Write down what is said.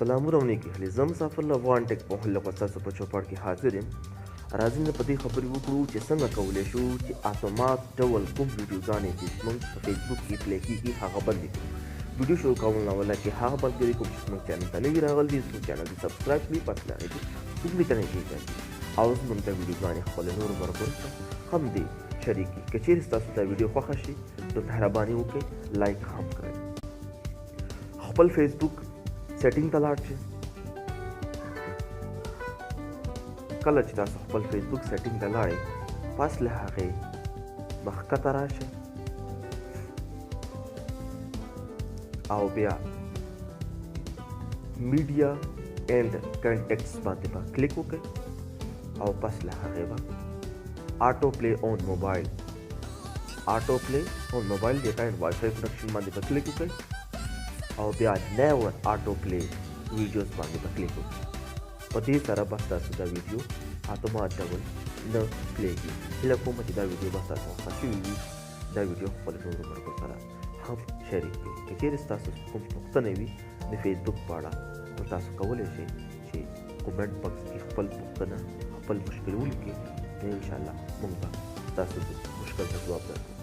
سلامونه علیکم هلي زه مسافر له وان ټیک پوهنځي له ستاسو په چوپړ کې حاضر یم. راځئ نن په دې خبرې وکړو چې څنګه کولی شو چې اتومات ډول کوم ویډیوګانې چې زموږ په فیسبوک کې پلی کېږي هغه بندې کړو. ویډیو شروع کولو نه وړاندې هغه ملګري کوم چې زموږ چینل ته نوي راغلي دي زموږ چینل ته سبسکرایب کړي، پس له هغې ټوکلې ته نږدې کړئ او زموږ دا ویډیوګانې خپلو نورو ملګرو ته هم دې شریک کړي. که چیرې ستاسو دا ویډیو خوښه شي نو مهرباني وکړئ لایک هم کړئ. خپل فیسبوک سیټینګ ته لاړ شئ. کله چې تاسو خپل فیسبوک سیټینګ ته لاړئ پس له هغې مخکته راشئ او بیا میډیا اینډ کنټیکټس باندې به کلیک وکړئ او پس له هغې به آټو پلی اون موبایل ډیټا اینډ وای فای کنیکشن باندې به کلیک وکړئ او بیا نیور آټو پلی ویډیوز باندې به کلیک وکړئ. په دې سره به ستاسو دا ویډیو اتومات ډول نه پلی کېږي. هیله کوم چې دا ویډیو به ستاسو خوښ شوي وي. دا ویډیو خپلو نورو ملګرو سره هم شریک کړئ. که چیرې ستاسو کوم پوښتنه وي د فیسبوک په اړه نو تاسو کولی شئ چې کومنټ باکس کې خپل پوښتنه خپل مشکل ولیکئ نو انشاءالله موږ به ستاسو د مشکل ته ځواب درکړو.